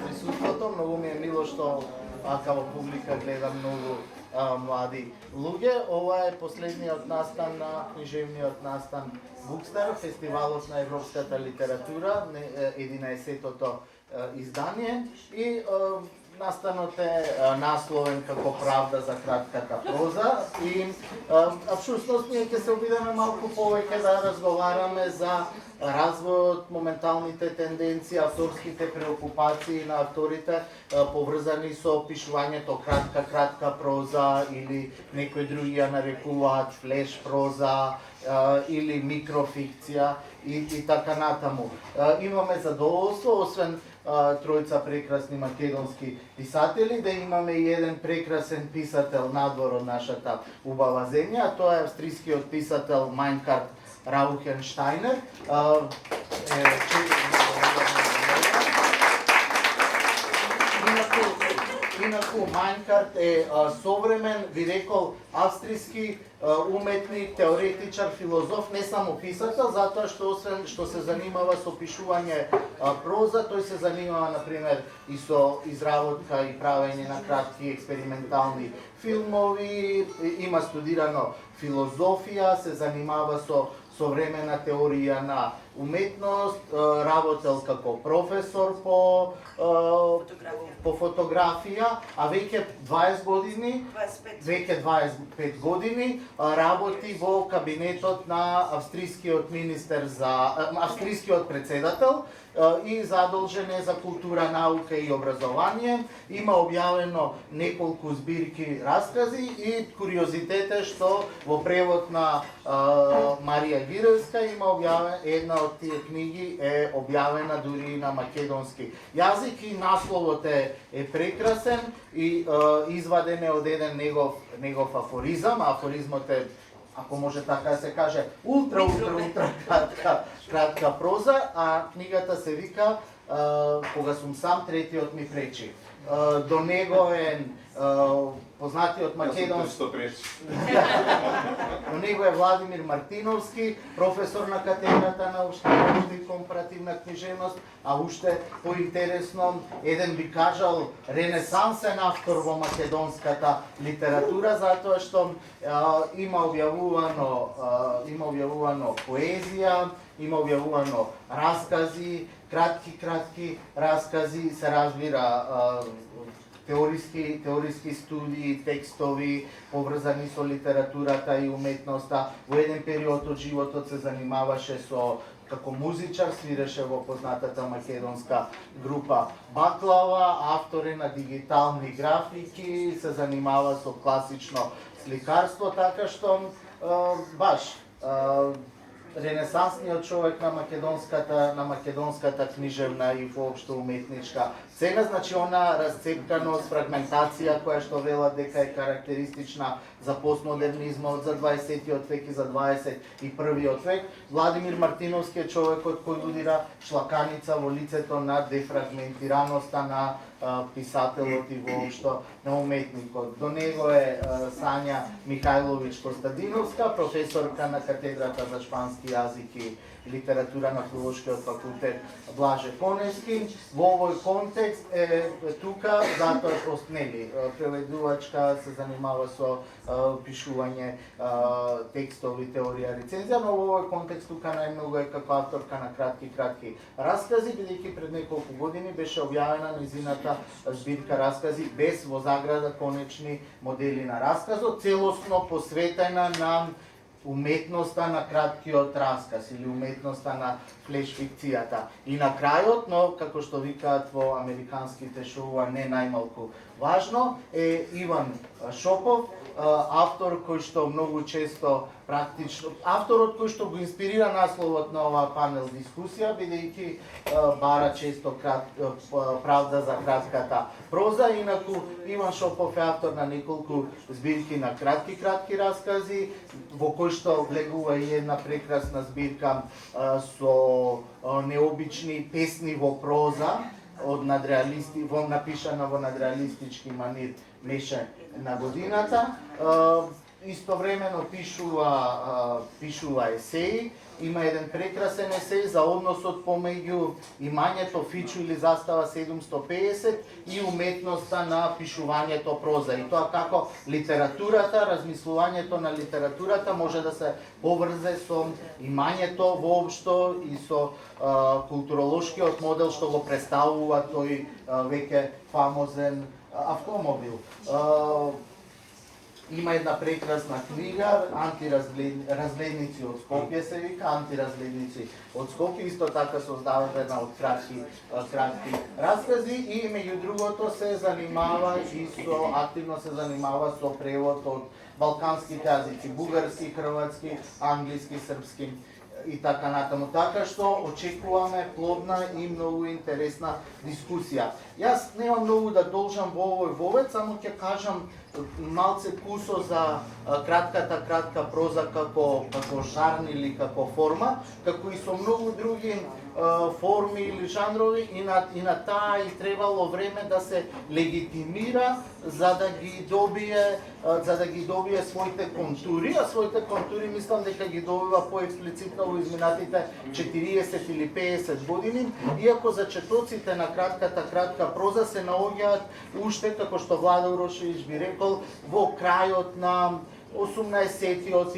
Присуството, многу ми е мило што као публика гледа многу млади луѓе. Ова е последниот настан на книжевниот настан Букстар, фестивалот на европската литература, 11-тото издание и настанот е насловен како Правда за кратката проза и всушност ние ќе се обидеме малку повеќе да разговараме за развојот, моменталните тенденции, авторските преокупации на авторите поврзани со пишувањето кратка проза или некои други ја нарекуваат флеш проза или микрофикција и така натаму. Имаме задоволство, освен тројца прекрасни македонски писатели, да имаме и еден прекрасен писател надвор од нашата убава земја, а тоа е австрискиот писател Майнкарт Раухенштайнер. Инаку Майнкарт е современ, би рекол, австриски уметник, теоретичар, филозоф, не само писател, затоа што освен што се занимава со пишување проза, тој се занимава, например, и со изработка и правење на кратки експериментални филмови, има студирано филозофија, се занимава со современа теорија на уметност, работел како професор по фотографија, а веќе 20 години, веќе 25 години работи во кабинетот на австрискиот министер австрискиот председател и задолжен е за култура, наука и образование. Има објавено неколку збирки раскази и куриозитет е што во превод на Марија Гировска има објавена, една од тие книги е објавена дури на македонски јазик и насловот е прекрасен и изваден е од еден негов афоризам. Афоризмот е, ако може така да се каже, ултра кратка проза, а книгата се вика Кога сум сам, третиот ми пречи. До него е познатиот македонски. До него е Владимир Мартиновски, професор на катедрата на Уште и компаративна книжевност, а уште поинтересно, еден би кажал ренесансен автор во македонската литература, затоа што има објавувано поезија, има објавувано раскази, кратки раскази, се разбира теориски студии, текстови поврзани со литературата и уметноста. Во еден период од животот се занимаваше како музичар, свиреше во познатата македонска група Баклава, автор е на дигитални графики, се занимава со класично сликарство, така што баш ренесансниот човек на македонската книжевна и воопшто уметничка сцена, значи она расцепканост, фрагментација која што велат дека е карактеристична за постмодернизмот, за 20-тиот век и за 21-виот век. Владимир Мартиновски е човекот кој удира шлаканица во лицето на дефрагментираноста на писателот и воопшто на уметникот. До него е Сања Михајлович Костадиновска, професорка на катедрата за шпански јазик и литература на Филолошкиот факултет Блаже Коневски. Во овој контекст е тука, затоа што преведувачка, се занимава со пишување текстови, теорија, рецензија, но во овој контекст тука најмногу е како авторка на кратки раскази, бидејќи пред неколку години беше објавена низината збирка раскази без во заграда конечни модели на расказот, целосно посветена на уметноста на краткиот расказ или уметноста на флеш фикцијата. И на крајот, но како што викаат во американските шоуа, не најмалку важно, е Иван Шопов, автор кој што многу често практично, авторот кој што го инспирира насловот на оваа панел дискусија, бидејќи бара често правда за кратката проза. Инаку Иван Шопов е автор на неколку збирки на кратки раскази, во кој што влегува и една прекрасна збирка со необични песни во проза, напишана во надреалистички манир месец на годината. Истовремено пишува есеи. Има еден прекрасен есеј за односот помеѓу имањето Фичу или Застава 750 и уметноста на пишувањето проза. И тоа како литературата, размислувањето на литературата може да се поврзе со имањето воопшто и со културолошкиот модел што го представува тој веќе фамозен автомобил. Има една прекрасна книга, Антиразгледници од Скопје се вика, Антиразгледници од Скопје, исто така создадена од кратки раскази и меѓу другото се занимава и активно се занимава со превод од балканските јазици, бугарски, хрватски, англиски, српски и така натаму. Така што очекуваме плодна и многу интересна дискусија. Јас немам многу да должам во овој вовед, само ќе кажам малце кусо за кратка проза како жанр или како форма, како и со многу други форми или жанрови и на таа и требало време да се легитимира за да ги добие своите контури, а своите контури мислам дека ги добива поексплицитно во изминатите 40 или 50 години, иако за четоците на кратка проза се наоѓаат уште, како што Владо Урошевиќ би рекол, во крајот на 18-тиот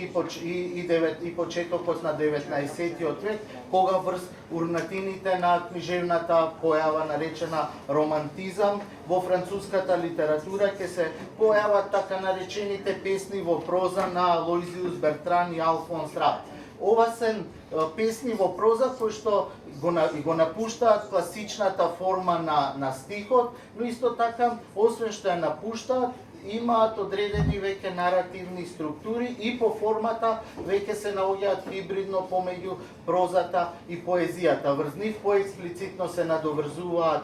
и почетокот на 19-тиот век, кога врз урнатините на книжевната појава наречена романтизам, во француската литература ќе се појават така наречените песни во проза на Лоизиус Бертран и Алфонс Рад. Ова се песни во проза кои што го напуштаат класичната форма на стихот, но исто така, освен што ја напуштаат, имаат одредени веќе наративни структури и по формата веќе се наоѓаат хибридно помеѓу прозата и поезијата. Врз нив поексплицитно се надоврзуваат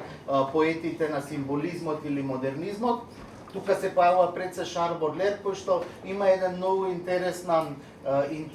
поетите на символизмот или модернизмот. Тука се појавува пред се Шарл Бодлер, кој што има еден многу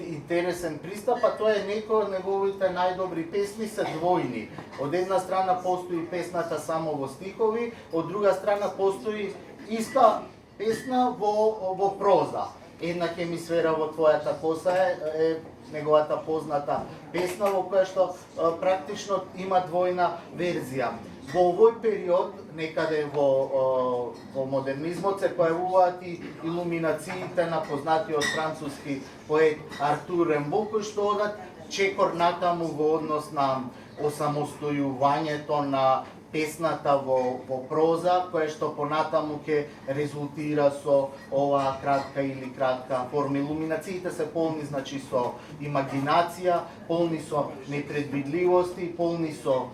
интересен пристап, а тоа е некој од неговите најдобри песни се двојни. Од една страна постои песната само во стихови, од друга страна постои иста песна во проза. Една хемисфера во твојата коса е неговата позната песна во која што практично има двојна верзија. Во овој период, некаде во модернизмот, се појавуваат и илуминациите на познатиот француски поет Артур Рембо, кои што одат чекор натаму во однос на осамостојувањето на песната во проза, која што понатаму ќе резултира со оваа кратка форма. Илуминациите се полни со имагинација, полни со непредвидливости, полни со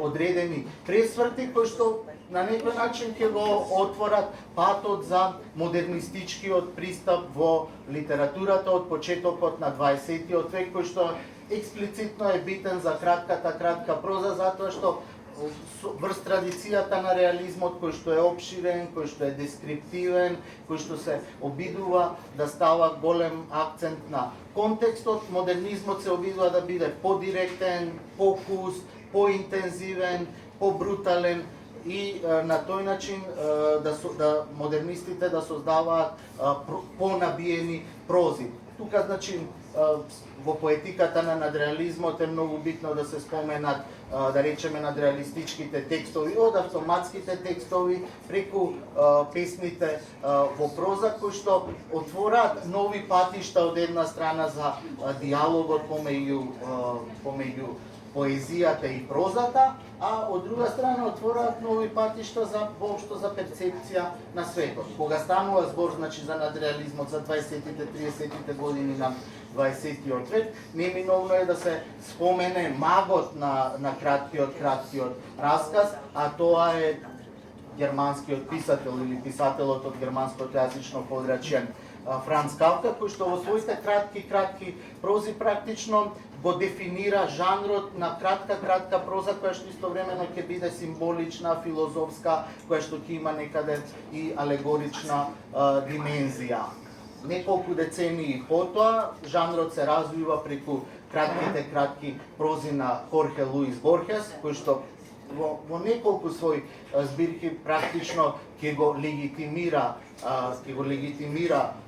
одредени пресврти кои што на некој начин ќе го отворат патот за модернистичкиот пристап во литературата од почетокот на 20-тиот век, кој што експлицитно е битен за кратка проза, затоа што врз традицијата на реализмот, кој што е опширен, кој што е дескриптивен, кој што се обидува да става голем акцент на контекстот, модернизмот се обидува да биде подиректен, покус, поинтензивен, побрутален и на тој начин да модернистите да создаваат понабиени прози. Тука, значи, во поетиката на надреализмот е многу битно да се споменат, да речеме, надреалистичките текстови, од автоматските текстови, преку песните во проза, кои што отвораат нови патишта од една страна за диалогот помеѓу поезијата и прозата, а од друга страна отвораат нови патишта за воопшто за перцепција на светот. Кога станува збор, значи, за надреализмот за 20-тите, 30-тите години на 20-тиот век, неминовно е да се спомене магот на краткиот расказ, а тоа е германскиот писател или писателот од германското јазично подрачје Франц Кафка, кој што во своите кратки прози практично го дефинира жанрот на кратка проза, која што истовремено ќе биде символична, филозофска, која што ќе има некаде и алегорична димензија. Неколку децении потоа, жанрот се развива преку кратки прози на Хорхе Луис Борхес, кој што во неколку своји збирки практично ќе го легитимира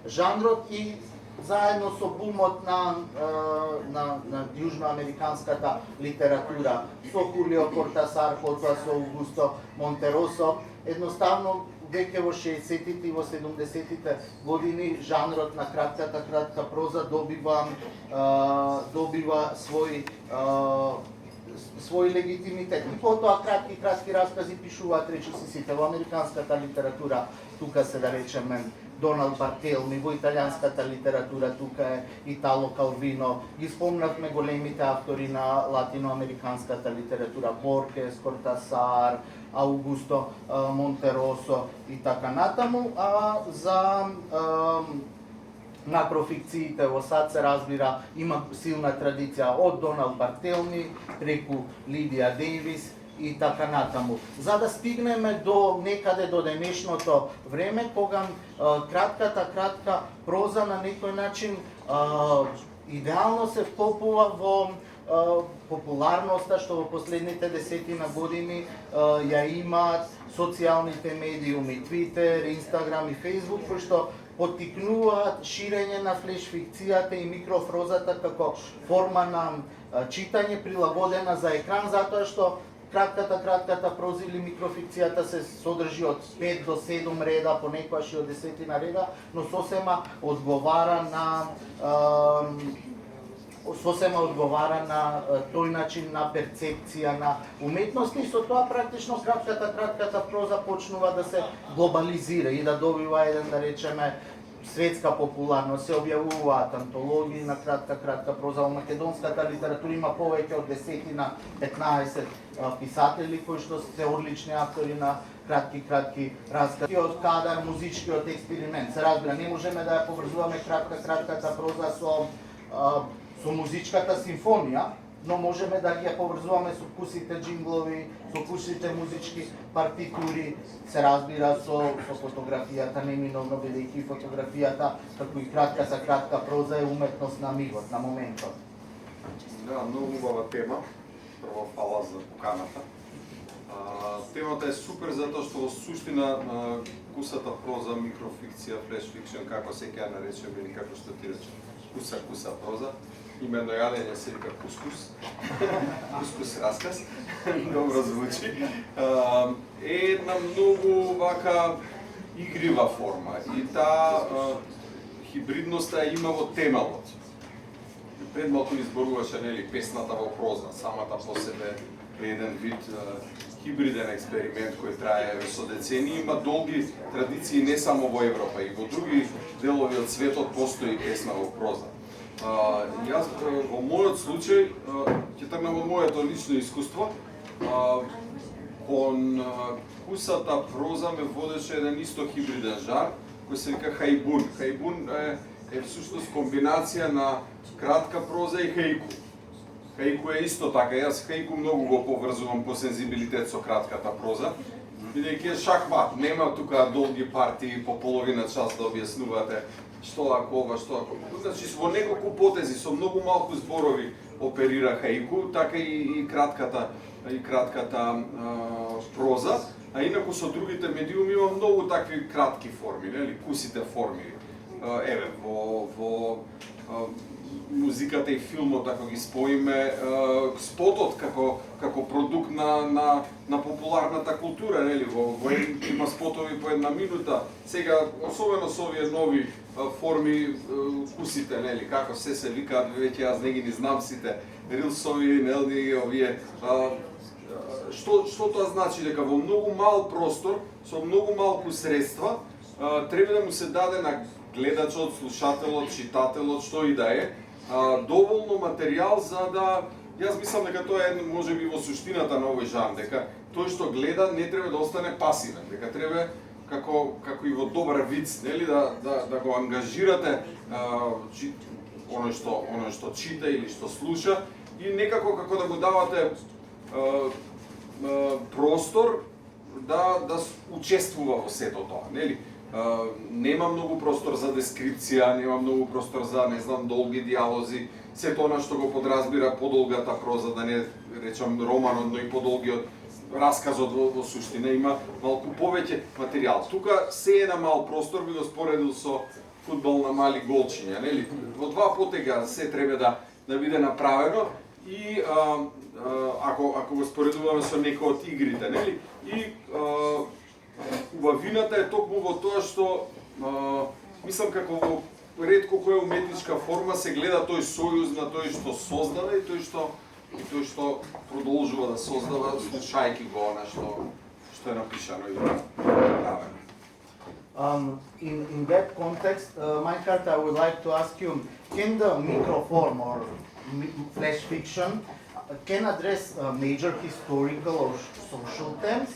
жанрот и заедно со бумот на јужноамериканската литература, со Хулио Кортасар, потоа со Аугусто Монтеросо, едноставно веќе во 60-тите и во 70-тите години жанрот на кратка проза добива свој легитимитет. И потоа кратки раскази пишуваат речиси сите во американската литература, тука се да речеме Доналд Бартелми, во италијанската литература тука е Итало Калвино, ги спомнавме големите автори на латиноамериканската литература, Борхес, Кортасар, Аугусто Монтеросо и така натаму, а за макрофикциите во САД се разбира има силна традиција од Доналд Бартелми преку Лидија Дејвис и така натаму. За да стигнеме до некаде до денешното време, кога кратка проза на некој начин идеално се вклопува во популарноста што во последните десетина години ја имаат социјалните медиуми, Твитер, Инстаграм и Фејсбук, кои што поттикнуваат ширење на флеш фикцијата и микрофрозата како форма на читање прилагодена за екран, затоа што кратката проза или микрофикцијата се содржи од 5 до 7 реда, понекогаш и од 10 реда, но сосема одговара на тој начин на перцепција на уметност и со тоа практично кратката проза почнува да се глобализира и да добива еден, да речеме, светска популарност. Се објавуваат антологии на кратка проза. Во македонската литература има повеќе од 10-15 писатели кои што се одлични автори на кратки раскази. Од кадар музичкиот експеримент. Се разбира, не можеме да ја поврзуваме кратката проза со музичката симфонија, но можеме да ги ја поврзуваме со вкусите джинглови, со вкусите музички партитури, се разбира со фотографијата, неминовно бидејќи фотографијата, како и кратка проза е уметност на мигот, на моментот. Да, многу убава тема. Прво фала за поканата. Темата е супер затоа што во суштина кусата проза, микрофикција, флеш фикшн, како се ќе наречеме или како што ти рече, куса проза. Имено јадење се вика кускус. Кускус расказ. Добро звучи. Е една многу вака игрива форма и таа хибридноста има во темелот. Пред малку изборуваше нели песната во проза, самата по себе еден вид хибриден експеримент кој трае со децении, има долги традиции не само во Европа, и во други делови од светот постои песна во проза. Јас во мојот случај ќе тргнам од моето лично искуство. Кон кусата проза ме водеше еден исто хибриден жар кој се вика хајбун. Хајбун е всушност комбинација на кратка проза и хајку. Хајку е исто така, јас хајку многу го поврзувам по сензибилитет со кратката проза, бидејќи е шахмат, нема тука долги партии по половина час да објаснувате што ако ова, што ако. Значи во неколку потези со многу малку зборови оперира хајку, така и кратката проза, а инаку со другите медиуми има многу такви кратки форми, нели, кусите форми. Еве во музиката и филмот, ако ги споиме, спотот како продукт на популарната култура, нели, има спотови по 1 минута. Сега особено со овие нови форми кусите, нели, како се викаат, веќе јас не ги знам сите рилсови, нели, овие што тоа значи дека во многу мал простор, со многу малку средства, треба да му се даде на гледачот, слушателот, читателот, што и да е, доволно материјал за да, јас мислам дека тоа е можеби во суштината на овој жанр, дека тој што гледа не треба да остане пасивен, дека треба како и во добар виц, нели, да го ангажирате оној што чита или што слуша и некако како да го давате простор да учествува во сето тоа, нели? Нема многу простор за дескрипција, нема многу простор за, не знам, долги диалози, сето она што го подразбира подолгата проза, да не речам романот, но и подолгиот расказот во суштина има малку повеќе материјал. Тука се е на мал простор, би го споредил со фудбал на мали голчиња, нели? Во два потега се треба да биде направено и ако го споредуваме со некои од игрите, нели? И убавината е токму во тоа што мислам како во ретко која уметничка форма се гледа тој сојуз на тој што создава и тој што продолжува да создава, слушајќи го она што е напишано и направено. In that context, Meinhardt, I would like to ask you, can the microform or flash fiction can address major historical or social themes,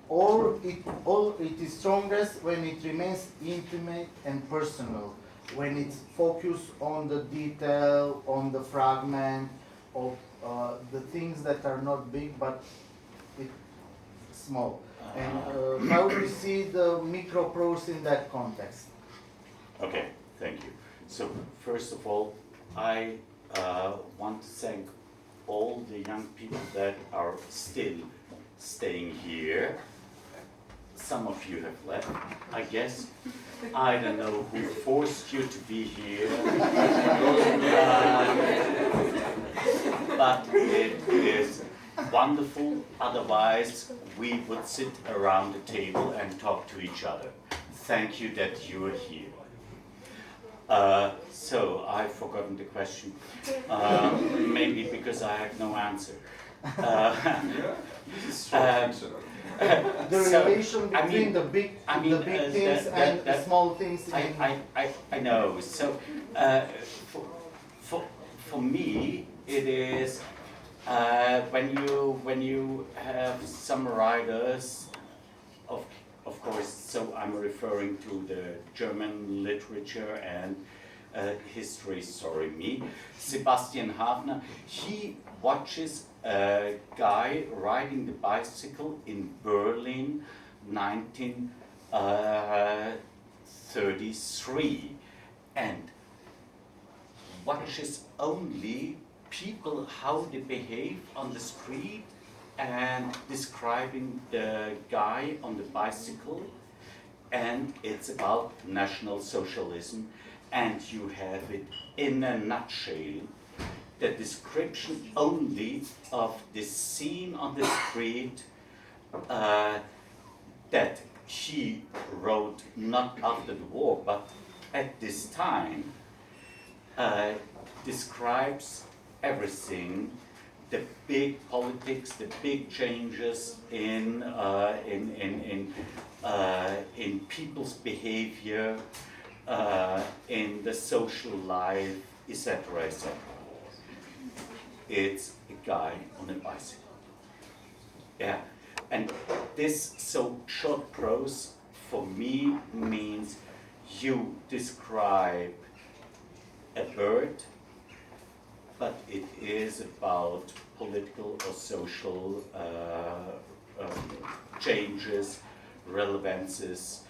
or it is strongest when it remains intimate and personal, when it's focused on the detail, on the fragment of the things that are not big but small. And how do you see the microprose in that context? Okay, thank you. So first of all, I want to thank all the young people that are still staying here. Some of you have left, I guess. I don't know who forced you to be here. But it is wonderful, otherwise we would sit around the table and talk to each other. Thank you that you are here. So I've forgotten the question, maybe because I have no answer. The relation between the big things and the small things. I know. So for me, it is when you have some writers, of course. So I'm referring to the German literature and history. Sorry, me. Sebastian Haffner. He watches a guy riding the bicycle in Berlin, 1933, and watches only people how they behave on the street and describing the guy on the bicycle, and it's about National Socialism, and you have it in a nutshell. The description only of the scene on the street that he wrote not after the war, but at this time, describes everything, the big politics, the big changes in people's behavior, in the social life, etc., etc. It's a guy on a bicycle. Yeah, and this so short prose for me means you describe a bird, but it is about political or social changes, relevances,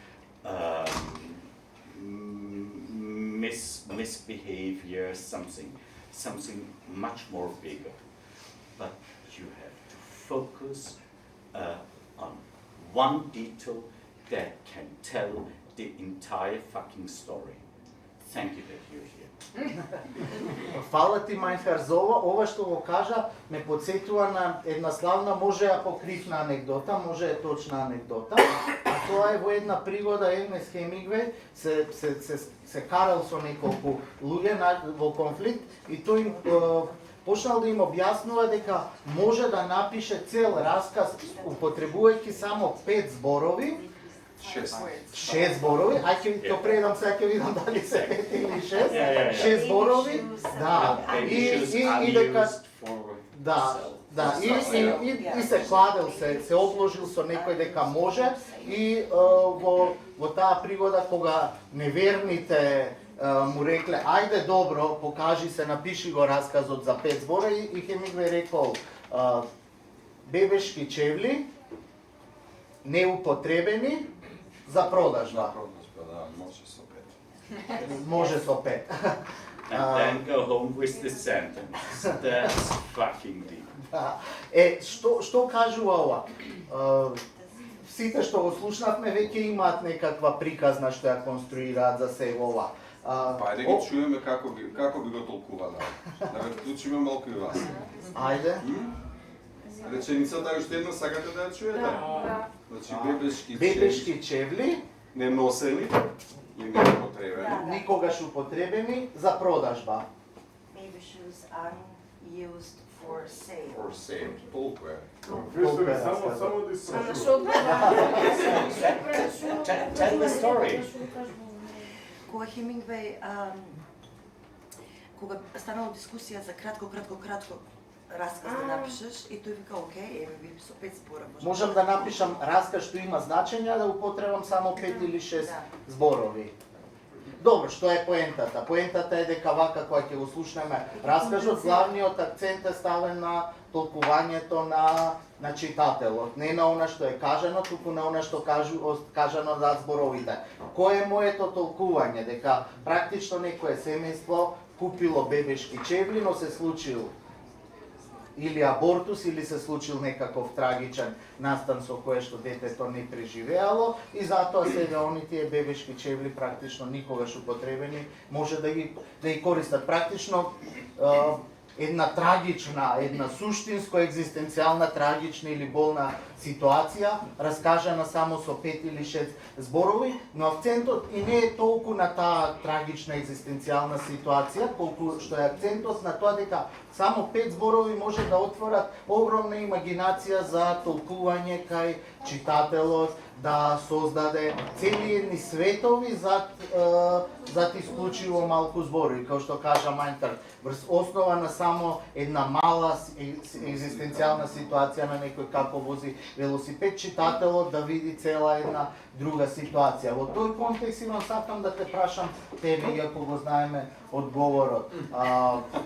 misbehavior, something much more bigger. But you have to focus on one detail that can tell the entire fucking story. Thank you that you're here. Фала ти, Мeinhardt, за ова што го кажа, ме подсетува на една славна, може ја покривна анегдота, може е точна анегдота, а тоа е во една пригода Ернест Хемингвеј се карал со неколку луѓе во конфликт и тој им почнал да им објаснува дека може да напише цел расказ употребувајќи само 5 зборови. 6 зборови, а ќе то предам сега ќе видам дали се 5 или 6. 6 зборови, да. И дека и се кладел, се обложил со некој дека може и во таа пригода кога неверните му рекле ајде добро, покажи се, напиши го расказот за 5 збора и Хемингвеј рекол бебешки чевли неупотребени за продажба. Да, може со 5. Може со 5. And then go home with the sentence. That's fucking deep. Да. Што кажува ова? Сите што го слушнавме веќе имаат некаква приказна што ја конструираат за се ова. Па ајде ги чуеме како би го толкувале. Да ве вклучиме малку и вас. Ајде. Реченицата е уште една, сакате да ја чуете? Да. Значи Бебешки чевли, не носени и не употребени. никогаш употребени за продажба. Baby shoes unused for sale. For sale. Толку е. Професоре, само да А на испрашувам. што Tell the story. Кога Хемингвеј, кога станало дискусија за кратко расказ да напишеш, и тој вика, окей, еве би со 5 збора. Можам да напишам расказ што има значење, да употребам само 5 или 6 зборови. Добро, што е поентата? Поентата е дека вака кога ќе го слушнеме раскажот, главниот акцент е ставен на толкувањето на читателот, не на она што е кажано, туку на она што кажано за зборовите. Кој е моето толкување? Дека практично некое семејство купило бебешки чевли, но се случил или абортус, или се случил некаков трагичен настан со кое што детето не преживеало и затоа сега тие бебешки чевли практично никогаш употребени може да ги користат. Практично една трагична, една суштинско екзистенцијална трагична или болна ситуација, раскажана само со 5 или 6 зборови, но акцентот и не е толку на таа трагична екзистенцијална ситуација, колку што е акцентот на тоа дека само 5 зборови може да отворат огромна имагинација за толкување кај читателот, да создаде цели едни светови зад исклучиво малку зборови, како што кажа Мајнтар, врз основа на само една мала екзистенцијална ситуација на некој како вози велосипед, читателот да види цела една друга ситуација. Во тој контекст имам сакам да те прашам тебе, иако го знаеме одговорот.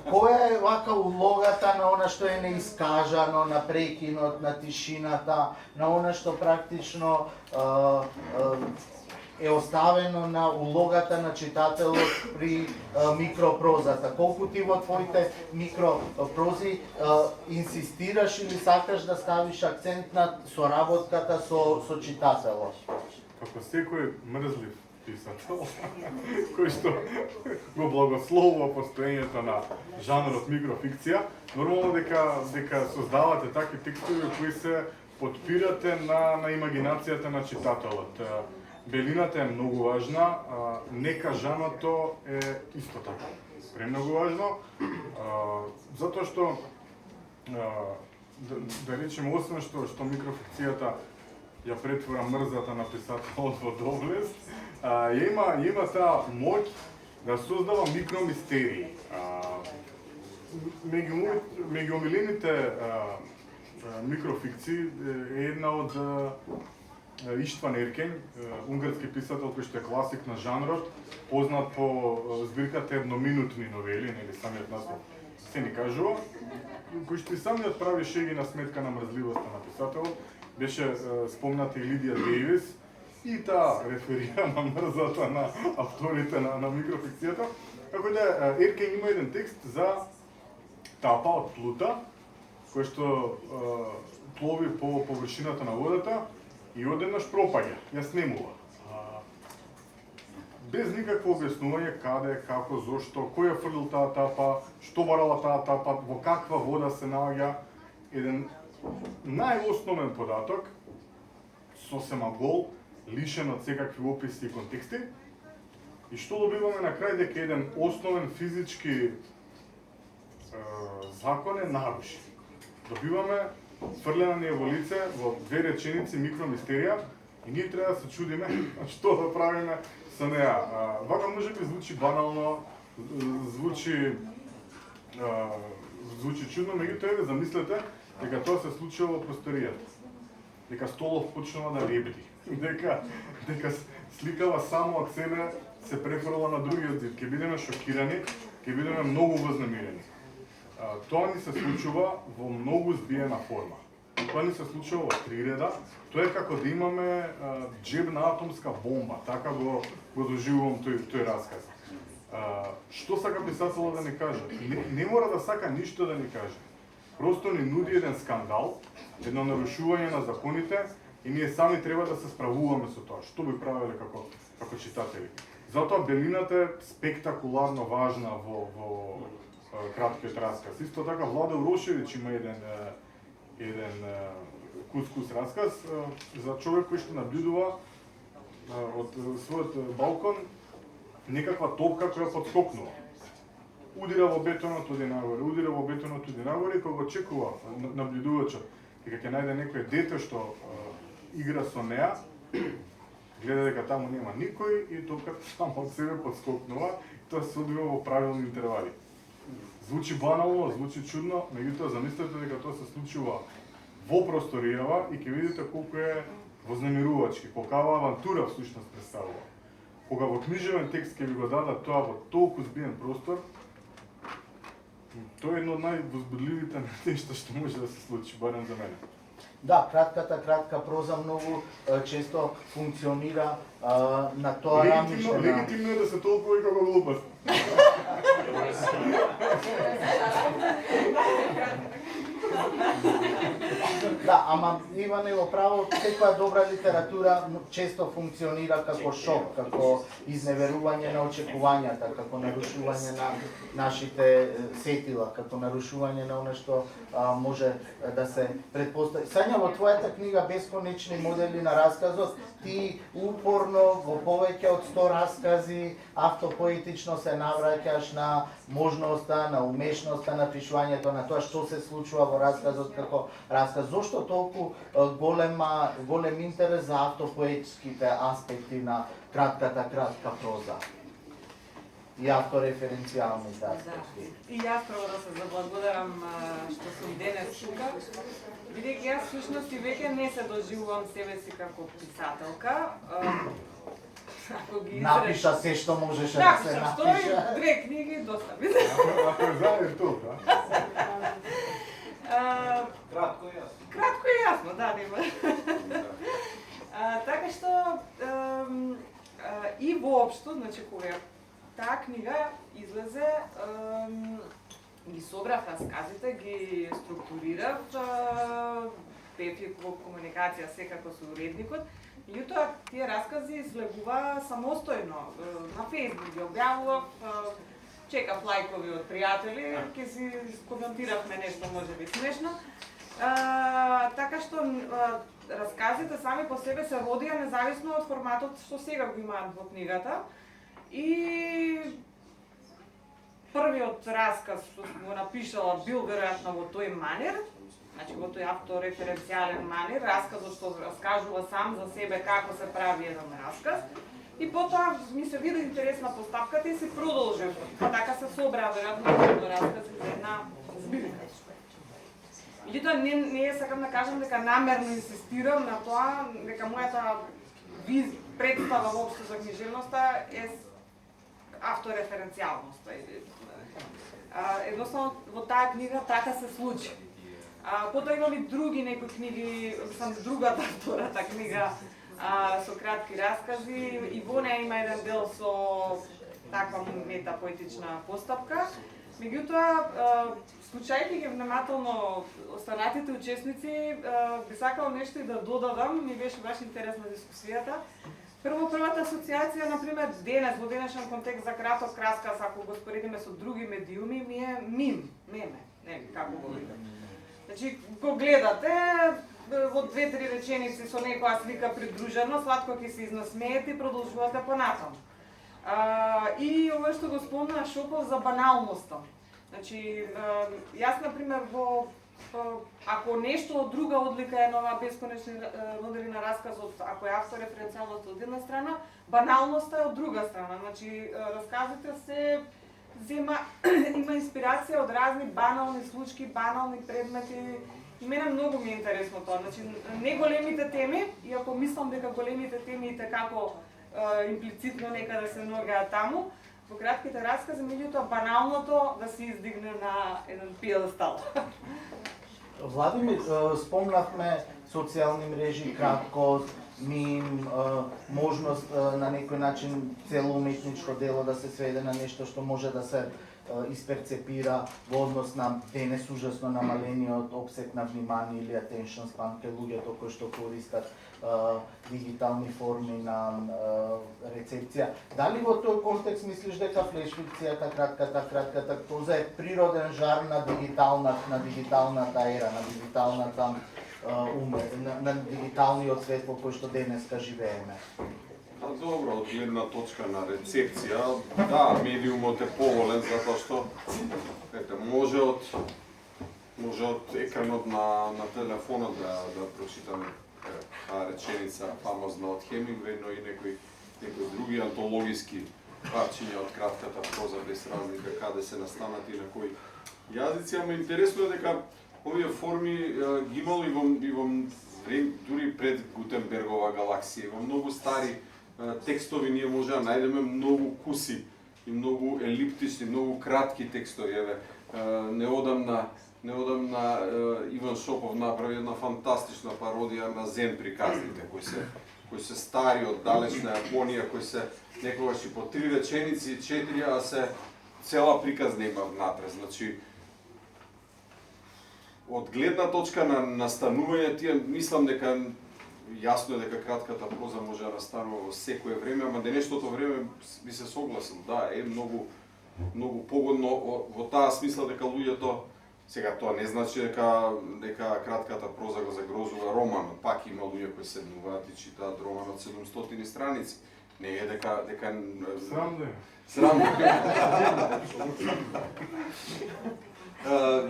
Која е вака улогата на она што е неискажано, на прекинот, на тишината, на она што практично е оставено на улогата на читателот при микропрозата? Колку ти во твоите микропрози инсистираш или сакаш да ставиш акцент на соработката со читателот? Како секој мрзлив писател, кој што го благословува постоењето на жанрот микрофикција, нормално дека создавате такви текстови кои се подпирате на имагинацијата на читателот. Белината е многу важна, некажаното е исто така премногу важно, затоа што да речеме, освен што микрофикцијата ја претвора мрзата на писателот во доблест, ја има таа моќ да создава микромистерии. Меѓу омилените микрофикции е една од Иштван Еркин, унгарски писател кој што е класик на жанрот, познат по збирката едноминутни новели, нели самиот наслов се ни кажува, кој што и самиот прави шеги на сметка на мрзливоста на писателот. Беше спомната и Лидија Дејвис и таа реферира на мрзата на авторите на микрофикцијата. Како да Еркин има еден текст за тапа од плута, кој што плови по површината на водата и одеднаш пропаѓа, ја снемува. Без никакво објаснување каде, како, зошто, кој ја фрлил таа тапа, што барала таа тапа, во каква вода се наоѓа, еден најосновен податок, сосема гол, лишен од секакви описи и контексти, и што добиваме на крај дека еден основен физички закон е нарушен. Добиваме фрлена ни во лице во 2 реченици микромистерија и ние треба да се чудиме што да правиме со неа. Вака можеби звучи банално, звучи чудно, меѓутоа еве замислете дека тоа се случува во просторијата. Дека столов почнува да лебди, дека сликава само од себе се префрла на другиот зид. Ќе бидеме шокирани, ќе бидеме многу вознемирени. Тоа ни се случува во многу збиена форма. Тоа ни се случува во 3 реда. Тоа е како да имаме джебна атомска бомба, така го доживувам тој расказ. Што сака писателот да ни каже? Не мора да сака ништо да ни каже. Просто ни нуди еден скандал, едно нарушување на законите и ние сами треба да се справуваме со тоа. Што би правеле како читатели? Затоа белината е спектакуларно важна во краткиот расказ. Исто така Владо Урошевиќ има еден кускус расказ за човек кој што наблюдува од својот балкон некаква топка која подскокнува. Удира во бетонот, оди нагоре, удира во бетонот, оди нагоре, и кога очекува наблюдувачот дека ќе најде некој дете што игра со неа, гледа дека таму нема никој и топката само од себе подскокнува, и тоа се одвива во правилни интервали. Звучи банално, звучи чудно, меѓутоа замислете дека тоа се случува во просторијава и ќе видите колку е вознемирувачки, колкава авантура всушност представува. Кога во книжевен текст ќе ви го дадат тоа во толку збиен простор, тоа е едно од највозбудливите нешта што може да се случи, барем за мене. Да, кратка проза многу често функционира на тоа рамиштена. Легитимно е да се толкува и како глупост. Да, ама Иване во право, секоја добра литература често функционира како шок, како изневерување на очекувањата, како нарушување на нашите сетила, како нарушување на оно што може да се предпостави. Сања, во твојата книга Бесконечни модели на расказот, ти упорно во повеќе од 100 раскази автопоетично се навраќаш на можноста, на умешноста на пишувањето, на тоа што се случува во расказот како расказ. Зошто толку голем интерес за автопоетските аспекти на кратка проза и автореференцијалните аспекти? И јас прво да се заблагодарам што сум денес тука, бидејќи јас всушност и веќе не се доживувам себе си како писателка. Ако ги Напиша се што можеше да се напише. Да, 2 книги доста би. Ако е заедно тоа, Кратко и јасно, да, нема. Така што и воопшто, значи кога таа книга излезе, ги собрав расказите, ги структурирав, бев во комуникација секако со уредникот, меѓутоа тие раскази излегува самостојно. На Facebook ги објавував, чекав лајкови од пријатели, ќе си коментиравме нешто можеби смешно. Така што расказите сами по себе се водија независно од форматот што сега го имаат во книгата. И првиот расказ што го напишала бил веројатно во тој манер, значи во тој автореференцијален манер, расказот што раскажува сам за себе како се прави еден расказ. И потоа ми се види интересна постапката и си продолжив. Така се собраа веројатно раскази за една збирка. Меѓутоа не сакам да кажам дека намерно инсистирам на тоа дека мојата представа воопшто за книжевноста е автореференцијалноста. Едноставно во таа книга така се случи. Потоа имам и други некои книги, сам другата втората книга со кратки раскази и во неја има еден дел со таква метапоетична постапка. Меѓутоа, слушајќи ги внимателно останатите учесници, би сакал нешто и да додадам, ми беше баш интересна дискусијата. Првата асоциација, например, денес, во денешен контекст за краток расказ, ако го споредиме со други медиуми, ми е меме, не како го видам. Значи, го гледате, во 2-3 реченици со некоја слика придружено, сладко ќе се изнасмеете и продолжувате понатаму. И ова што го спомна Шопов за баналноста. Значи, јас, например, ако нешто од друга одлика е нова бесконечни модели на расказот, ако е автореференцијалност од една страна, баналноста е од друга страна. Значи, расказите се има инспирација од разни банални случки, банални предмети. И мене многу ми е интересно тоа. Значи, не големите теми, иако мислам дека големите теми и како имплицитно некаде се наоѓаат таму, во кратките раскази, меѓутоа баналното да се издигне на еден пиедестал. Владимир, спомнавме социјални мрежи, краткост, мим, можност на некој начин цело уметничко дело да се сведе на нешто што може да се исперцепира во однос на денес ужасно намалениот опсек на внимание или attention span кај луѓето кои што користат дигитални форми на рецепција. Дали во тој контекст мислиш дека флеш фикцијата, кратката проза е природен жар на дигиталната ера, на дигиталната на дигиталниот свет во кој што денеска живееме? Добро, од гледна точка на рецепција, да, медиумот е поволен затоа што може од екранот на телефонот да прочитаме таа реченица фамозна од Хемингвеј, но и некои други антологиски парчиња од кратката проза без разлика каде се настанати на кои јазици, ама интересно е дека овие форми ги имало и во дури пред Гутенбергова галаксија, во многу стари текстови ние може да најдеме многу куси и многу елиптични, многу кратки текстови. Еве, неодамна Иван Шопов направи една фантастична пародија на зен приказните, кои се стари од далечна Јапонија, кои се некогаш и по 3 реченици, 4, а се цела приказна има внатре. Значи, од гледна точка на настанување, тие мислам дека јасно е дека кратката проза може да настанува во секое време, ама денешното време би се согласил, да, е многу погодно во таа смисла дека луѓето, сега тоа не значи дека кратката проза го загрозува романот, пак има луѓе кои седнуваат и читаат роман од 700 страници. Не е дека Срам да е. Срам да е.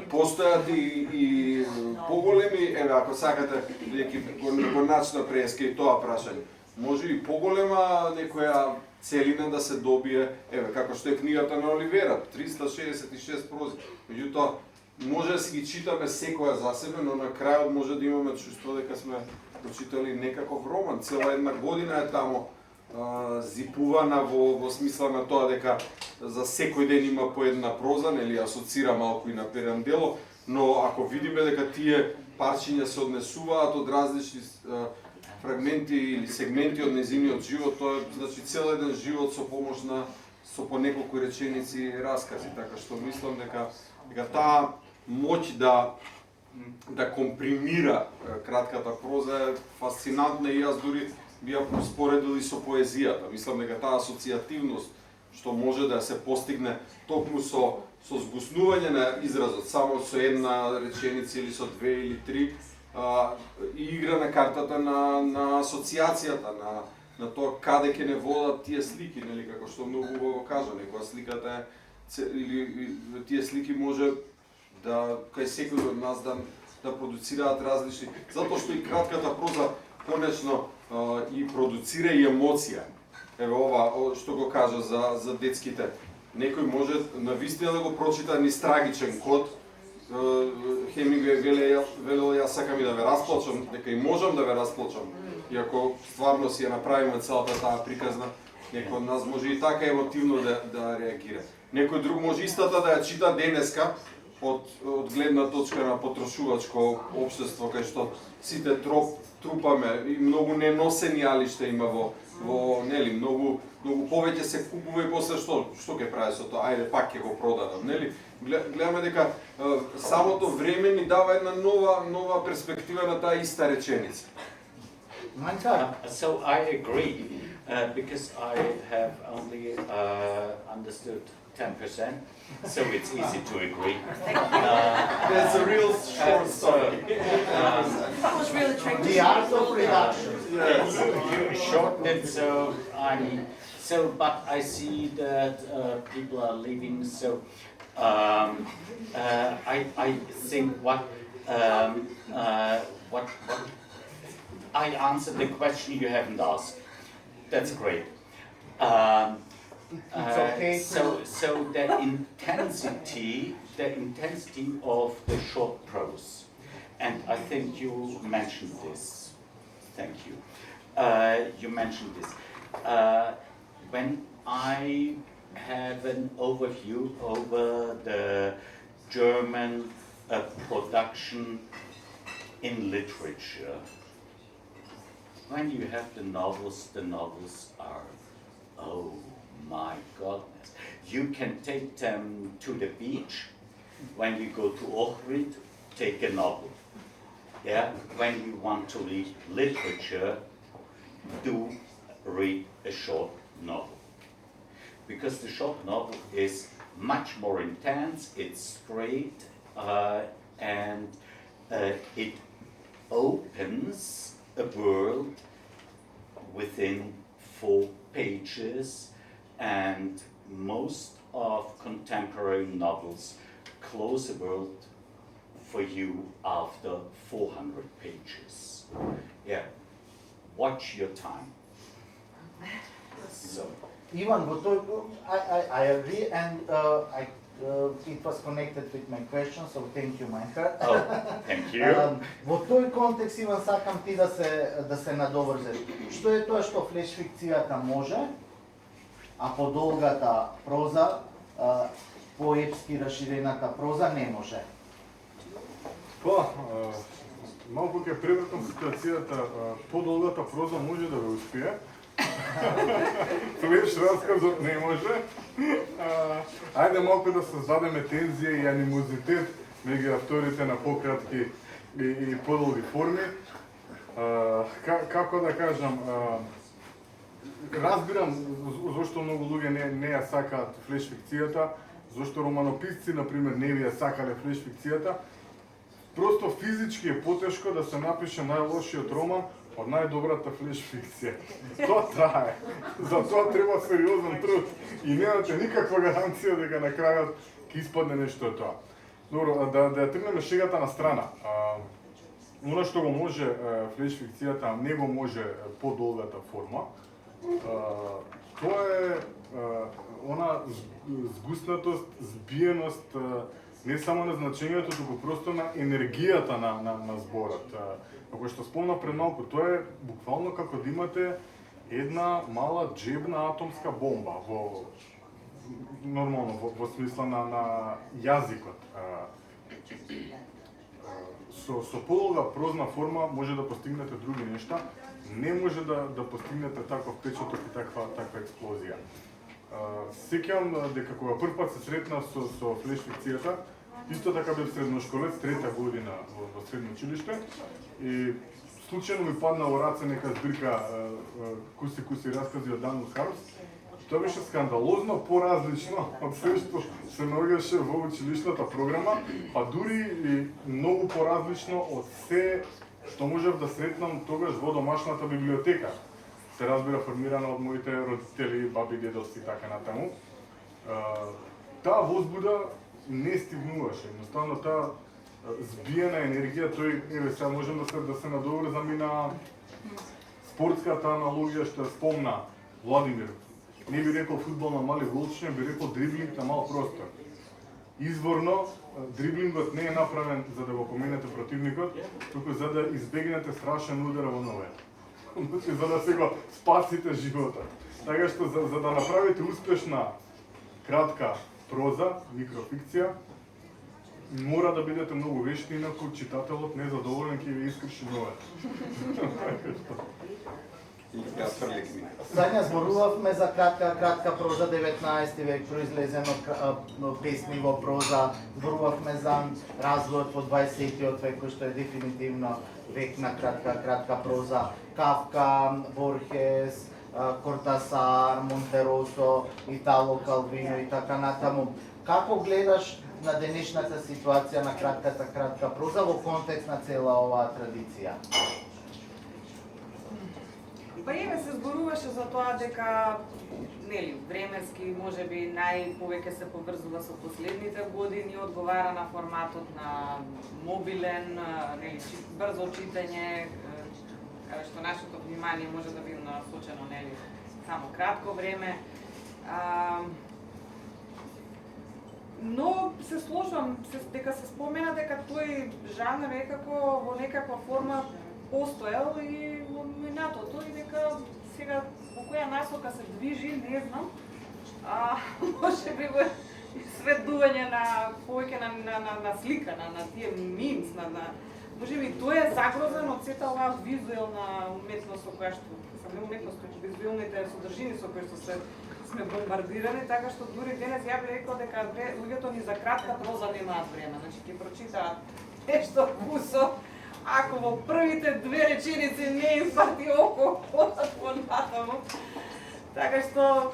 Постојат и поголеми, еве ако сакате го начна преска и тоа прашање. Може и поголема некоја целина да се добие, еве како што е книгата на Оливера, 366 прози. Меѓутоа може да си ги читаме секоја за себе, но на крајот може да имаме чувство дека сме прочитали некаков роман. Цела една година е тамо зипувана во смисла на тоа дека за секој ден има по една проза, нели асоцира малку и на Пирандело, но ако видиме дека тие парчиња се однесуваат од различни фрагменти или сегменти од нејзиниот живот, тоа е значи цел еден живот со помош на со по неколку реченици и раскази, така што мислам дека таа моќ да компримира кратката проза е фасцинантна и јас дури би ја споредил и со поезијата. Мислам дека таа асоцијативност што може да се постигне токму со згуснување на изразот, само со една реченица или со 2 или 3, и игра на картата на асоциацијата, на тоа каде ќе не водат тие слики, нели како што многу убаво кажа, некоја сликата е или тие слики може да кај секој од нас да продуцираат различни, затоа што и кратката проза конечно и продуцира и емоција. Еве ова што го кажа за детските. Некој може навистина да го прочита низ трагичен код. Хемингвеј велел јас сакам и да ве расплачам, дека и можам да ве расплачам. И ако стварно си ја направиме целата таа приказна, некој од нас може и така емотивно да реагира. Некој друг може истата да ја чита денеска од гледна точка на потрошувачко општество, кај што сите трупаме и многу неносени алишта има во нели многу повеќе се купува и после што ќе прави со тоа? Ајде пак ќе го продадам, нели? Гледаме дека самото време ни дава една нова перспектива на таа иста реченица. So I agree because I have only understood 10%, so it's easy to agree. That's a real short story. That was really tricky. The art of reduction. Yes. You shortened it, but I see that people are leaving, so I think what I answered the question you haven't asked. That's great. It's okay. So the intensity of the short prose, and I think you mentioned this. Thank you. You mentioned this. When I have an overview over the German production in literature, when you have the novels are, oh my goodness. You can take them to the beach. When you go to Ohrid, take a novel. Yeah, when you want to read literature, do read a short novel. Because the short novel is much more intense, it's straight, and it opens a world within 4 pages, and most of contemporary novels close a world for you after 400 pages. Yeah, watch your time. So. Ivan, I agree, and it was connected with my question, so thank you, Майнхард. Oh, thank you. Во тој контекст, Иван, сакам ти да се надоврзеш. Што е тоа што флеш фикцијата може, а подолгата проза, поепски расширената проза не може? Малку ќе превртам ситуацијата, подолгата проза може да ве успее. Флеш расказот не може. Ајде малку да создадеме тензија и анимозитет меѓу авторите на пократки и подолги форми. Како да кажам, разбирам зошто многу луѓе не ја сакаат флеш фикцијата, зошто романописци, например, не ви ја сакале флеш фикцијата. Просто физички е потешко да се напише најлошиот роман од најдобрата флеш фикција. Тоа трае. За тоа треба сериозен труд и немате никаква гаранција дека на крајот ќе испадне нешто од тоа. Добро, да ја тргнеме шегата на страна. Оно што го може флеш фикцијата, не го може подолгата форма. Тоа е она згуснатост, збиеност, не само на значењето, туку просто на енергијата на зборот. Како што спомнав пред малку, тоа е буквално како да имате една мала джебна атомска бомба нормално во смисла на јазикот. Со подолга прозна форма може да постигнете други нешта, не може да постигнете таков печаток и таква експлозија. Сеќавам дека кога прв пат се сретнав со флеш фикцијата, исто така бев средношколец, 3-та година во средно училиште, и случајно ми падна во раце нека збирка куси раскази од Даниел Хармс. Тоа беше скандалозно поразлично од се што се наоѓаше во училишната програма, па дури и многу поразлично од се што можев да сретнам тогаш во домашната библиотека. Се разбира, формирана од моите родители, баби, дедовци и така натаму. Таа возбуда не стигнуваше. Едноставно таа збиена енергија, тој, еве сега можем да се надоврзам и на спортската аналогија што спомна Владимир. Не би рекол фудбал на мали голчиња, би рекол дриблинг на мал простор. Изворно, дриблингот не е направен за да го поменете противникот, туку за да избегнете страшен удар во нове. За да се го спасите животот. Така што за да направите успешна кратка проза, микрофикција, мора да бидете многу вешти, инаку читателот незадоволен ќе ви искрши нове. Сања, зборувавме за кратка проза, 19 век, произлезено песни во проза, зборувавме за развојот во 20-тиот век, кој што е дефинитивно век на кратка проза. Кафка, Борхес, Кортасар, Монтеросо, Итало Калвино и така натаму. Како гледаш на денешната ситуација на кратка проза во контекст на цела оваа традиција? Па еве се зборуваше за тоа дека временски можеби најповеќе се поврзува со последните години, одговара на форматот на мобилен, брзо читање, што нашето внимание може да биде насочено само кратко време. Но се сложувам дека се спомена дека тој жанр некако во некаква форма постоел и во минатото и дека сега во која насока се движи, не знам. Може би во сведување на повеќе на слика, на тие мимс, може би тоа е загрозен од сета оваа визуелна уметност со која што, сам не уметност, визуелните содржини со кои што се сме бомбардирани, така што дури денес ја би рекол дека луѓето ни за кратка проза немаат време, значи ќе прочитаат нешто вкусо, ако во првите две реченици не им фати око, одат понатаму. Така што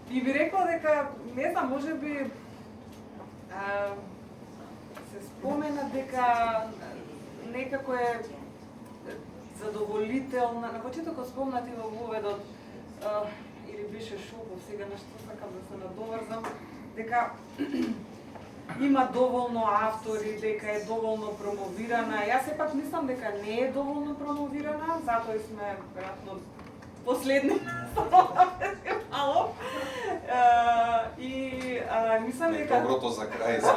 и би рекла дека, не знам, можеби се спомена дека некако е задоволителна, на почетокот спомнати во воведот, или беше Шопов, сега на што сакам да се надоврзам, дека има доволно автори, дека е доволно промовирана. Јас сепак мислам дека не е доволно промовирана, затоа и сме веројатно последни мало. И мислам дека Доброто за крај се.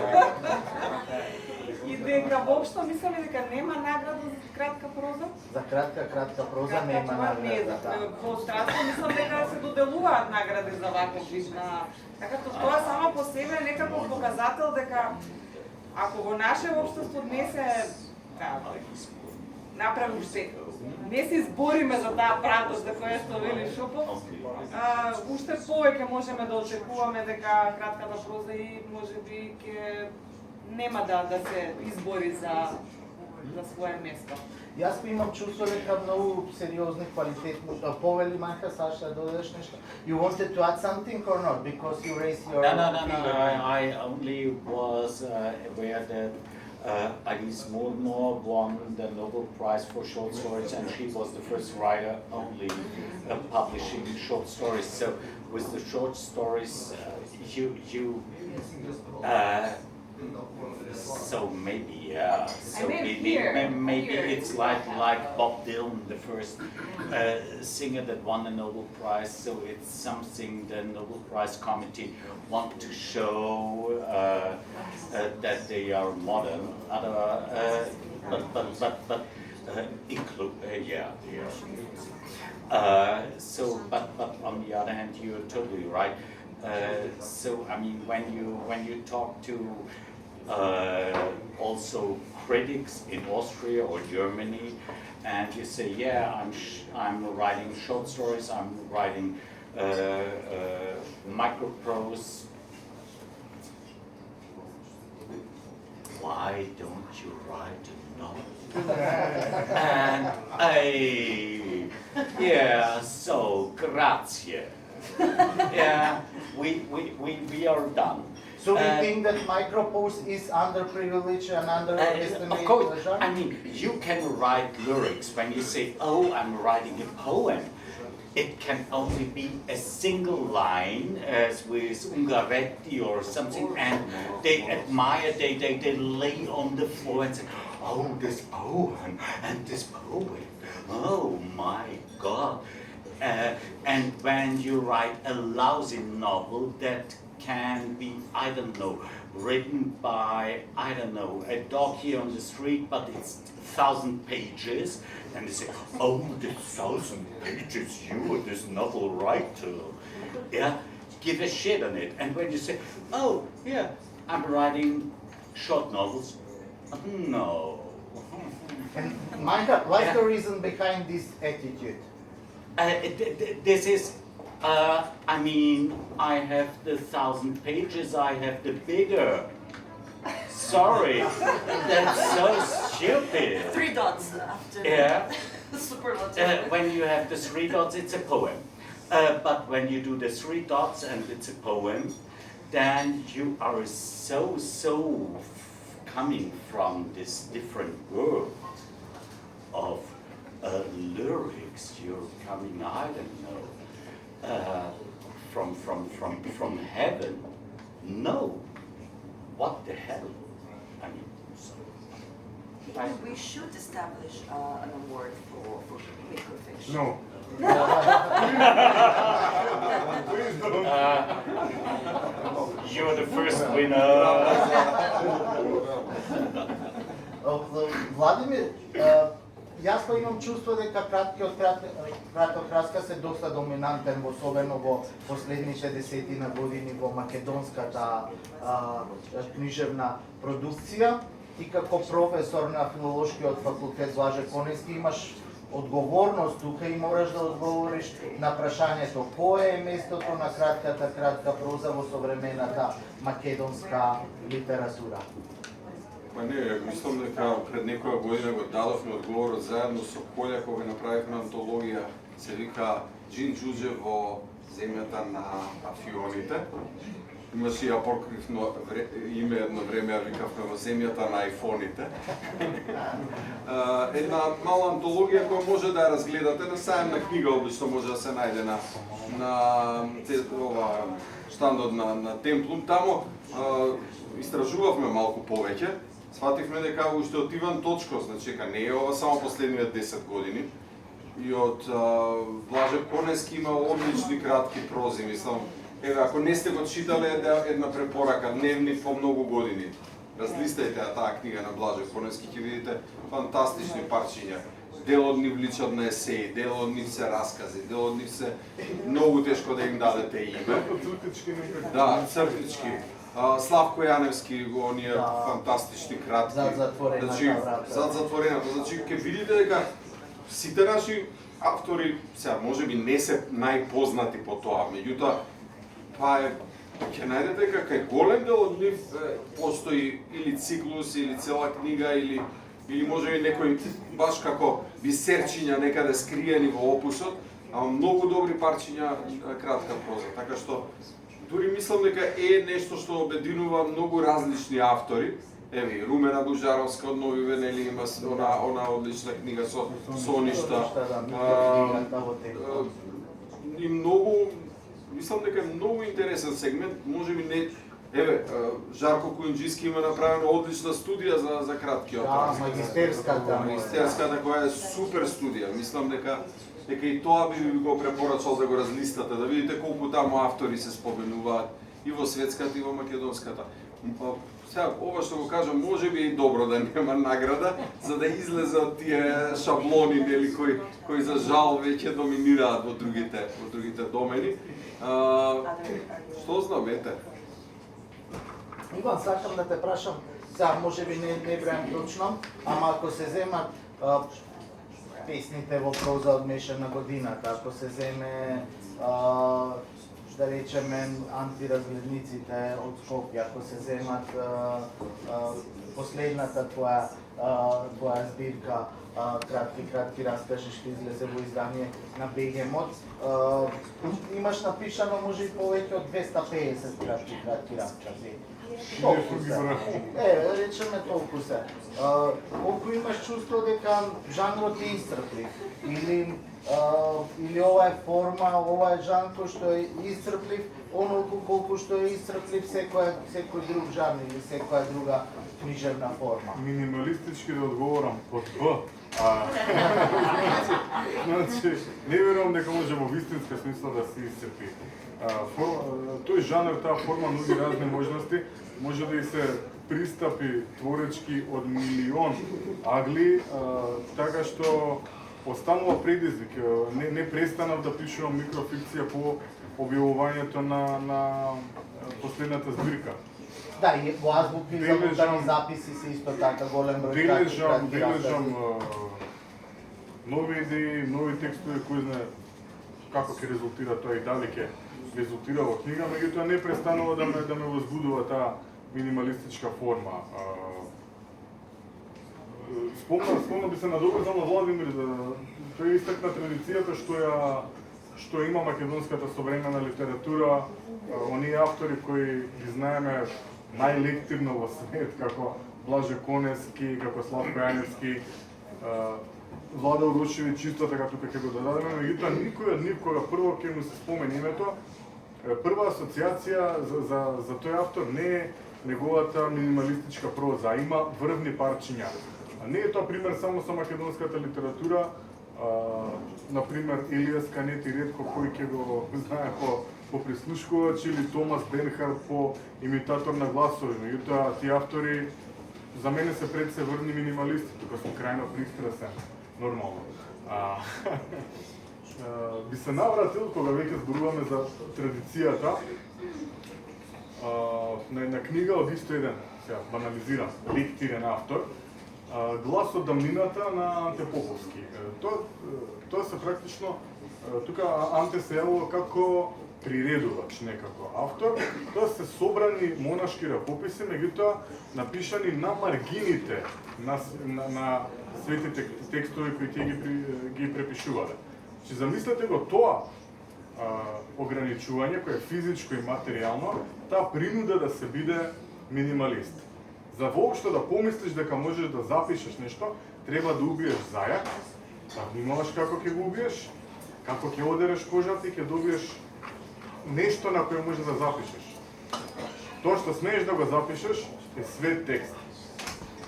и дека воопшто мислам дека нема награда за кратка проза. За кратка проза нема награда. Во Страсбург мислам дека се доделуваат награди за ваков вид на. Така тоа само по себе е некако показател дека ако во наше општество не се направи уште не се избориме за таа правда за која што вели Шопов, уште повеќе можеме да очекуваме дека кратката проза и можеби ќе нема да се избори за свое место. Јас имам чувство дека многу сериозни квалитетни повели Мајка, Саша, да додадеш нешто. You wanted to add something or not? Because you raised your No. I only was aware that Alice Mulmore won the Nobel Prize for short stories, and she was the first writer only publishing short stories. So with the short stories, so maybe maybe it's like Bob Dylan, the first singer that won the Nobel Prize. So it's something the Nobel Prize Committee want to show that they are modern. But include So, but on the other hand, you're totally right. So I mean, when you talk to also critics in Austria or Germany, and you say, yeah, I'm writing short stories, I'm writing microprose. Why don't you write a novel? And so grazie. Yeah, we are done. So you think that microprose is underprivileged and underestimated? Of course, I mean, you can write lyrics when you say, oh, I'm writing a poem. It can only be a single line, as with Ungaretti or something, and they admire, they lay on the floor and say, oh, this poem and this poet, oh my God. And when you write a lousy novel that can be, I don't know, written by, I don't know, a dog here on the street, but it's 1,000 pages, and they say, oh, the 1,000 pages, you are this novel writer. Yeah, give a shit on it. And when you say, oh, yeah, I'm writing short novels, no. And Maika, what's the reason behind this attitude? This is, I mean, I have the 1,000 pages, I have the bigger. Sorry, that's so stupid. 3 dots after superlative. When you have the 3 dots, it's a poem. But when you do the 3 dots and it's a poem, then you are so coming from this different world of lyrics. You're coming, I don't know, from heaven. No, what the hell? I mean, We should establish an award for microfiction. No. Please don't. You're the first winner. Владимир, јас имам чувство дека краток расказ е доста доминантен, особено во последните десетина години во македонската книжевна продукција. Ти како професор на филолошкиот факултет Блаже Коневски имаш одговорност тука и мораш да одговориш на прашањето кое е местото на кратка проза во современата македонска литература. Па не, мислам дека пред некоја година го дадовме одговорот заедно со Колја кога направивме антологија, се вика Джин Джуџе во земјата на афионите. Имаше и апокрифно име едно време, ја викавме во земјата на айфоните. Една мала антологија која може да ја разгледате на сајмна книга, обично може да се најде на штандот на Темплум. Тамо истражувавме малку повеќе. Свативме дека уште од Иван Точков, значи не е ова само последниве 10 години. И од Блаже Конески има одлични кратки прози, мислам. Еве, ако не сте го читале, една препорака, Дневник по многу години. Разлистајте таа книга на Блаже Конески, ќе видите фантастични парчиња. Дел од нив личат на есеи, дел од нив се раскази, дел од нив се многу тешко да им дадете име. Да, цртички. Славко Јаневски, оние фантастични кратки. Зад затворената врата. Зад затворената. Значи, ќе видите дека сите наши автори, сега, можеби не се најпознати по тоа, меѓутоа, ќе најдете дека кај голем дел од нив постои или циклус, или цела книга, или можеби некој баш како бисерчиња некаде скриени во опусот, а многу добри парчиња кратка проза. Така што, дури мислам дека е нешто што обединува многу различни автори. Еви, Румена Бужаровска од Нови Венели има она одлична книга со ништа. И многу, мислам дека е многу интересен сегмент, можеби не. Еве, Жарко Куинџиски има направена одлична студија за краткиот. Да, магистерската која е супер студија. Мислам дека и тоа би го препорачал да го разлистате, да видите колку таму автори се споменуваат и во светската и во македонската. Сега, ова што го кажам, може би е добро да нема награда, за да излезе од тие шаблони, нели, кои за жал веќе доминираат во другите домени. Што знам, ете? Иван, сакам да те прашам, сега може би не бреам точно, ама ако се земат песните во проза од мешана годината, ако се земе да речеме антиразгледниците од Скопје, ако се земат последната твоја збирка кратки раскажи што излезе во издание на Бегемот, имаш напишано може и повеќе од 250 кратки раскажи. Толку се. Да речеме толку се. Колку имаш чувство дека жанрот е исцрплив или ова е форма, ова е жанр кој што е исцрплив, онолку колку што е исцрплив секој друг жанр или секоја друга книжевна форма. Минималистички да одговорам под Б. Значи, не верувам дека може во вистинска смисла да се исцрпи. Тој жанр, таа форма нуди разни можности, може да и се пристапи творечки од милион агли, така што останува предизвик. Не престанав да пишувам микрофикција по објавувањето на последната збирка. Да, и во азбуки за записи се исто така голем број дележам нови идеи, нови текстови кои знае како ќе резултира тоа и дали ќе резултира во книга, меѓутоа не престанува да ме возбудува таа минималистичка форма. Спомнам би се надоврзал на Владимир, тој истакна традицијата што има македонската современа литература, оние автори кои ги знаеме најлективно во свет, како Блаже Конески, како Славко Јаневски, Влада Урушевиќ, чисто така тука ќе го додадеме, меѓутоа никој од нив кога прво ќе му се спомени името, прва асоциација за тој автор не е неговата минималистичка проза, има врвни парчиња. Не е тоа пример само со македонската литература, например Елијас Канети ретко кој ќе го знае по прислушкувач или Томас Бенхард по имитатор на гласови, меѓутоа тие автори за мене се пред се врвни минималисти, тука сум крајно пристрасен, нормално. Би се навратил кога веќе зборуваме за традицијата на книга од исто еден, сега банализирам, лектирен автор, глас од дамнината на Анте Поповски. Тоа се практично, тука Анте се јавува како приредувач, некако автор. Тоа се собрани монашки ракописи, меѓутоа напишани на маргините на светите текстови кои тие ги препишувале. Че замислете го тоа ограничување кое е физичко и материјално, таа принуда да се биде минималист. За воопшто да помислиш дека можеш да запишеш нешто, треба да убиеш зајак, да внимаваш како ќе го убиеш, како ќе одереш кожата и ќе добиеш нешто на кое можеш да запишеш. Тоа што смееш да го запишеш е свет текст.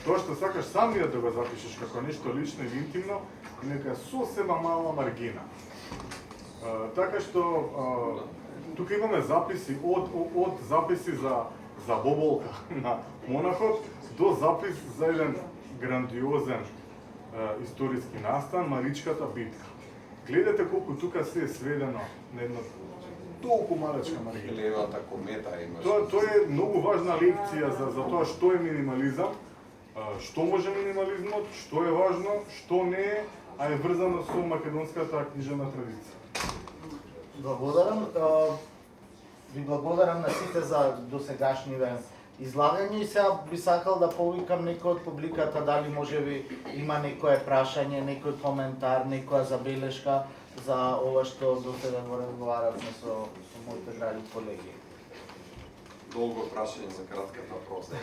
Тоа што сакаш самиот да го запишеш како нешто лично или интимно, е нека сосема мала маргина. Така што тука имаме записи од записи за боболка на монахот до запис за еден грандиозен историски настан, Маричката битка. Гледате колку тука се е сведено на една толку малечка маргина. Левата комета имаш. Тоа е многу важна лекција за тоа што е минимализам, што може минимализмот, што е важно, што не е, а е врзано со македонската книжевна традиција. Благодарам. Ви благодарам на сите за досегашниве излагање и сега би сакал да повикам некој од публиката дали можеби има некое прашање, некој коментар, некоја забелешка за ова што досега го разговаравме со моите драги колеги. Долго прашање за кратката проза.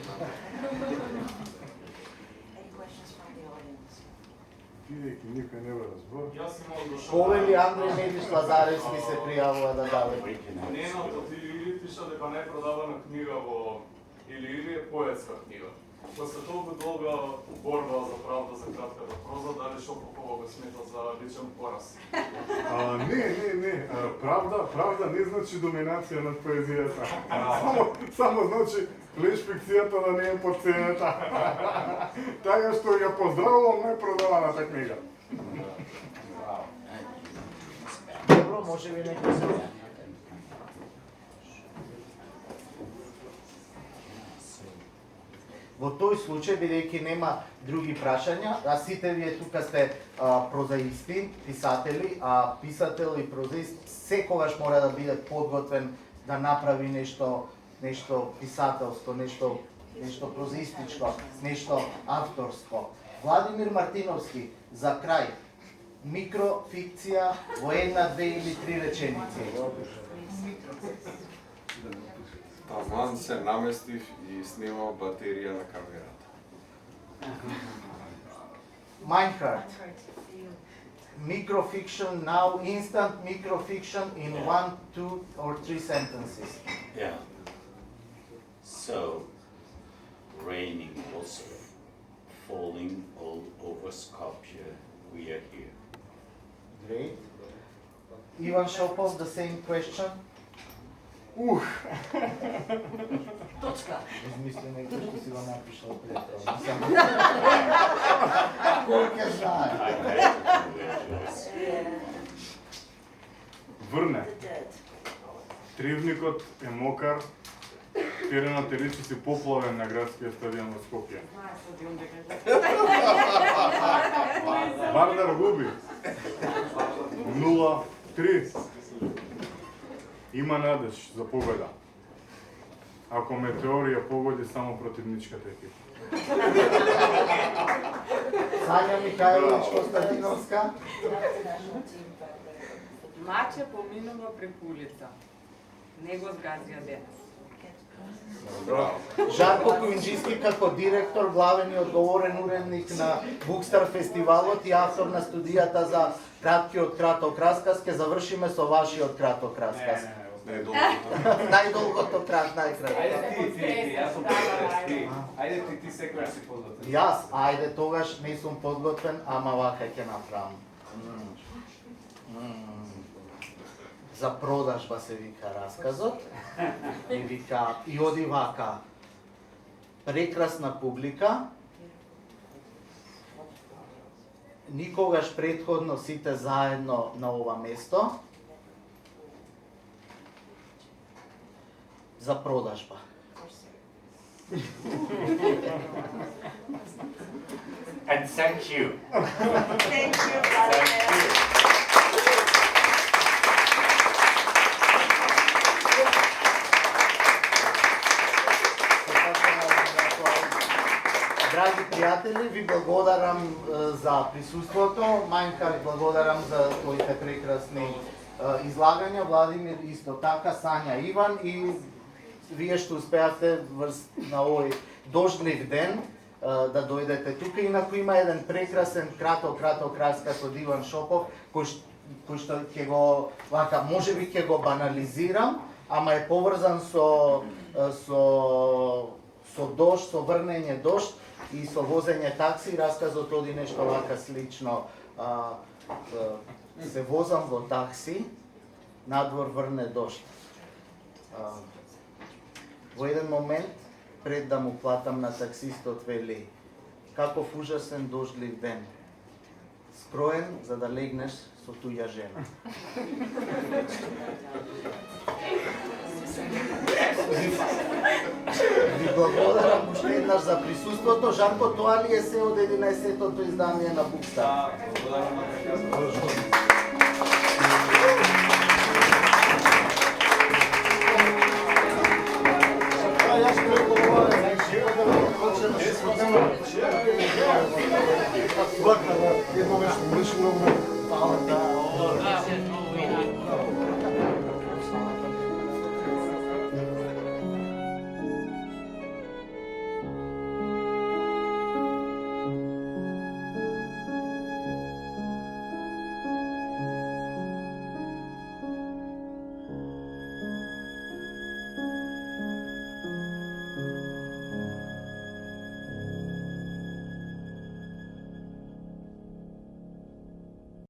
Бидејќи никој не го разбор. Повели Андреј Медиш Лазаревски се пријавува да даде. Ненот од Илири пиша дека најпродавана книга во Илири е поетска книга. После толку долга борба за правда за кратката проза, дали Шопокова го смета за личен пораз? Не. Правда не значи доминација над поезијата. Само значи леш-фикцијата да не е подценета. Така што ја поздравувам најпродаваната книга. Добро, може би некој се. Во тој случај, бидејќи нема други прашања, а сите вие тука сте прозаисти, писатели, а писател и прозаист секогаш мора да биде подготвен да направи нешто писателско, нешто прозаистичко, нешто авторско. Владимир Мартиновски, за крај, микрофикција во една, две или три реченици. Таман се наместив и снимал батерија на камерата. Minecraft. Microfiction now, instant microfiction in 1, 2 or 3 sentences. Yeah. So, raining was falling all over Skopje. We are here. Great. Ivan Shopov, the same question. Точка. Измисли некој што си го напишал предходно. Кој ќе знае? Врне. Тривникот е мокар, теренот е речиси поплавен на градскиот стадион во Скопје. Вардар губи. 0-3. Има надеж за победа. Ако Метеор ја погоди само противничката екипа. Сања Михајлович Константиновска. Маче поминува преку улица. Не го згазија денес. Жарко Куинџиски како директор, главен и одговорен уредник на Букстар фестивалот и автор на студијата за краткиот краток расказ, ќе завршиме со вашиот краток расказ. Најдолгото најкратко. Јас сум подготвен. Ајде ти секојаш си подготвен. Јас, ајде тогаш не сум подготвен, ама вака ќе направам. За продажба се вика расказот. И оди вака. Прекрасна публика. Никогаш претходно сите заедно на ова место. За продажба. and thank you. Thank you, Thank you. Драги пријатели, ви благодарам за присуството. Мајнка, ви благодарам за твоите прекрасни излагања. Владимир исто така, Сања, Иван, и вие што успеавте на овој дождлив ден да дојдете тука. Инаку има еден прекрасен краток расказ од Иван Шопов, кој што ќе го, вака, можеби ќе го банализирам, ама е поврзан со дожд, со врнење дожд и со возење такси. Расказот оди нешто вака слично. Се возам во такси, надвор врне дожд. Во еден момент, пред да му платам на таксистот, вели: каков ужасен дождлив ден. Скроен за да легнеш со туја жена. Ви благодарам уште еднаш за присуството. Жарко, тоа ли е се од 11-тото издание на Букстар? Благодарам на прекрасно. Јас што говорам, едно нещо, беше много.